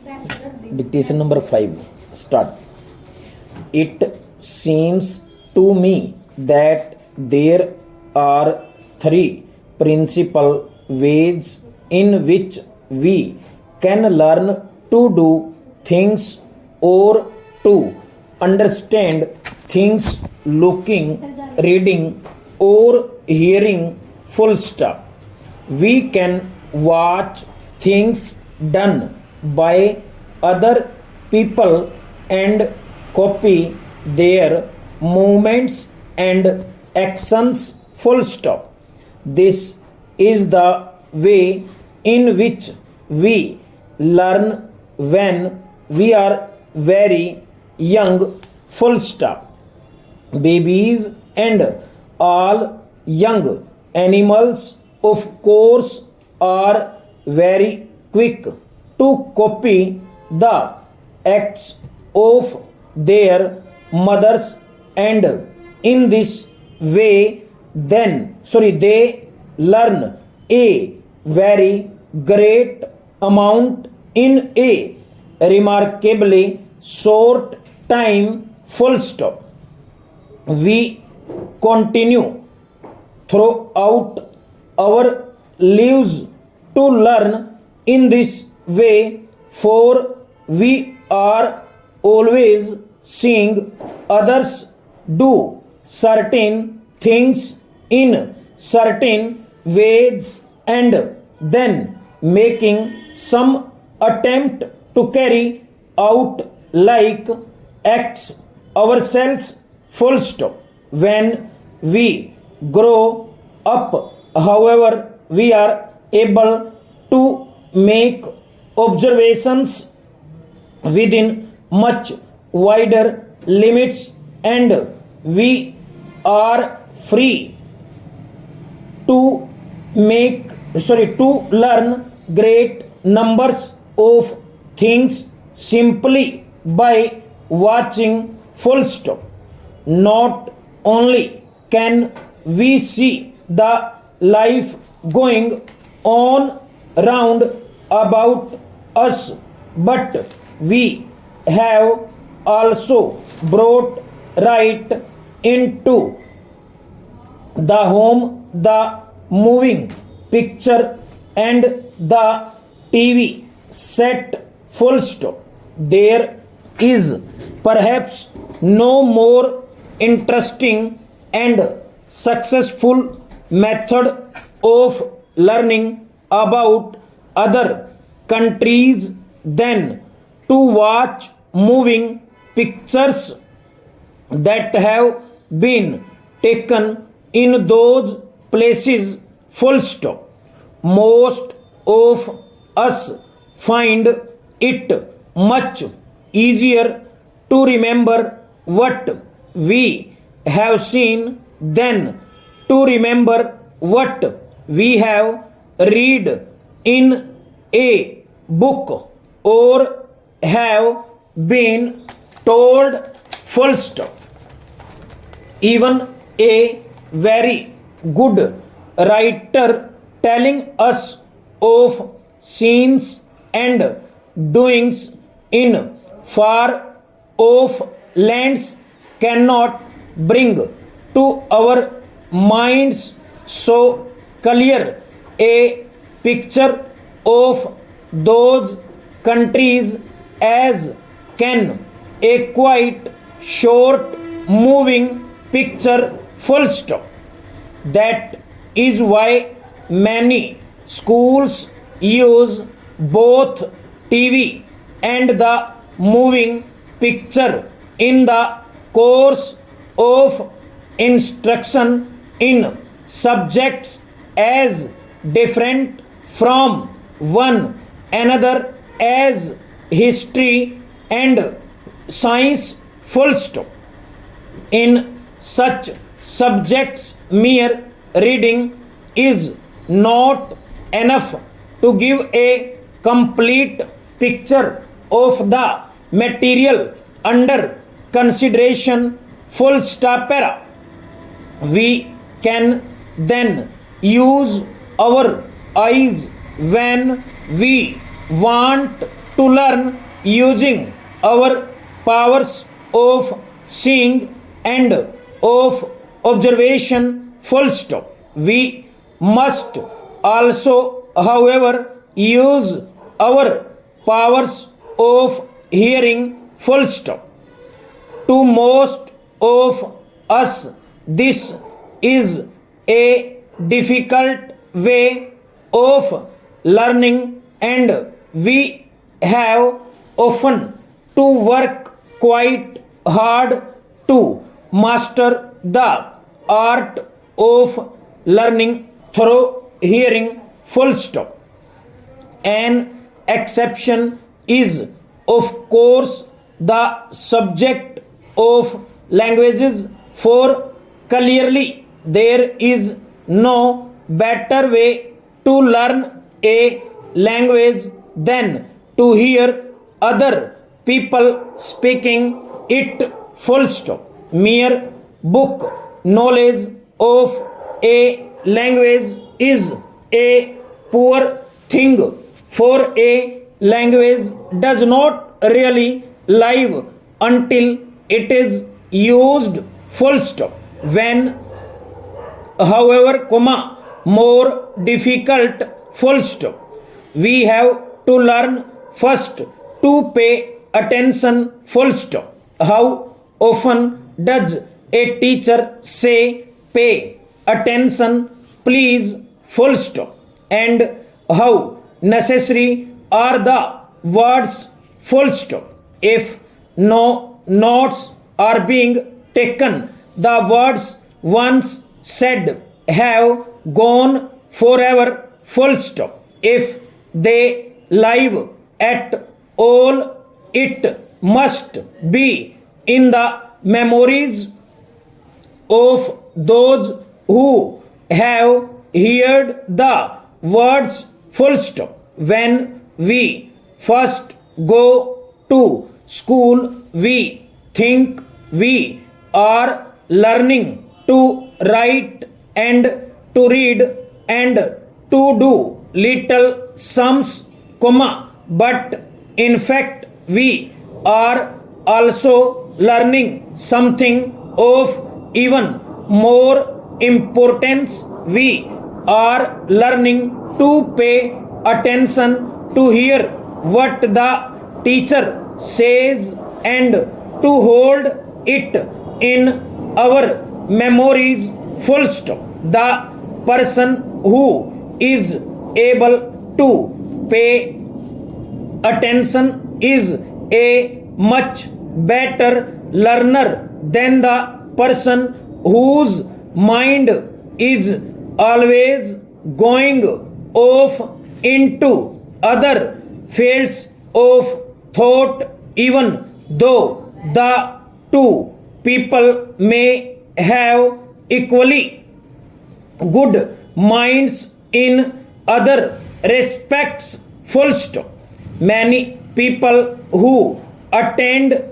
Dictation number 5. Start. It seems to me that there are three principal ways in which we can learn to do things or to understand things: looking, reading, or hearing. Full stop. We can watch things done by other people and copy their movements and actions. Full stop. This is the way in which we learn when we are very young. Full stop. Babies and all young animals, of course, are very quick to copy the acts of their mothers, and in this way they learn a very great amount in a remarkably short time. Full stop. We continue throughout our lives to learn in this way, for we are always seeing others do certain things in certain ways and then making some attempt to carry out like acts ourselves. Full stop. When we grow up, however, we are able to make observations within much wider limits, and we are free to learn great numbers of things simply by watching. Full stop. Not only can we see the life going on round about us, but we have also brought right into the home the moving picture and the TV set. Full stop. There is perhaps no more interesting and successful method of learning about other countries than to watch moving pictures that have been taken in those places. Full stop. Most of us find it much easier to remember what we have seen than to remember what we have read in a book or have been told. Full stop. Even a very good writer telling us of scenes and doings in far off lands cannot bring to our minds so clear a picture of those countries as can a quite short moving picture. Full stop. That is why many schools use both TV and the moving picture in the course of instruction in subjects as different from one another as history and science. Full stop. In such subjects, mere reading is not enough to give a complete picture of the material under consideration. Full stop. We can then use our eyes when we want to learn using our powers of seeing and of observation, full stop. We must also, however, use our powers of hearing, full stop. To most of us, this is a difficult way of learning, and we have often to work quite hard to master the art of learning through hearing, full stop. An exception is, of course, the subject of languages, for clearly there is no better way to learn a language than to hear other people speaking it, full stop. Mere book knowledge of a language is a poor thing, for a language does not really live until it is used, full stop. When, however, more difficult, full stop, we have to learn first to pay attention, full stop. How often does a teacher say pay attention, please, full stop? And how necessary are the words, full stop? If no notes are being taken, the words once said have gone forever, full stop. If they live at all, it must be in the memories of those who have heard the words, full stop. When we first go to school, we think we are learning to write and to read and to do little sums, but in fact we are also learning something of even more importance. We are learning to pay attention to hear what the teacher says and to hold it in our memories, full stop. The person who is able to pay attention is a much better learner than the person whose mind is always going off into other fields of thought, even though the two people may have equally good minds in other respects, full stop. Many people who attend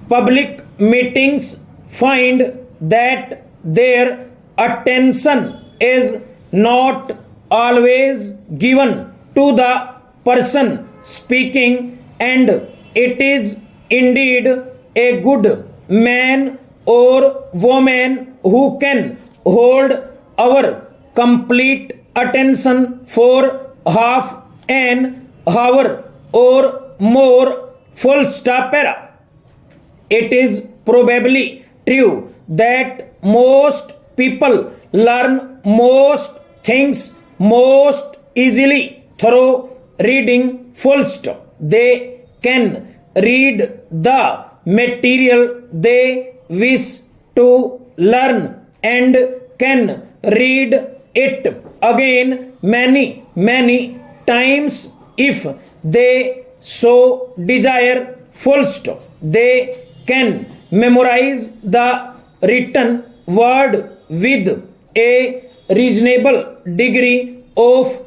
public meetings find that their attention is not always given to the person speaking, and it is indeed a good man or woman who can hold our complete attention for half an hour or more, full stop. It is probably true that most people learn most things most easily through reading, full stop. They can read the material they wish to learn and can read it again many times if they so desire, full stop. They can memorize the written word with a reasonable degree of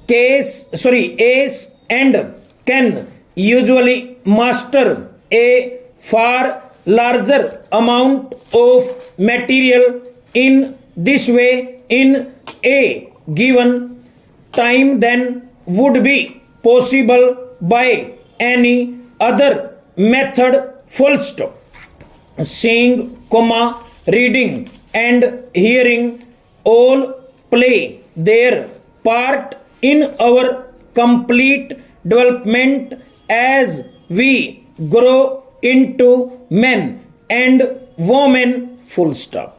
ace and can usually master a far larger amount of material in this way in a given time than would be possible by any other method, full stop. Seeing, comma, reading and hearing all play their part in our complete development as we grow into men and women, full stop.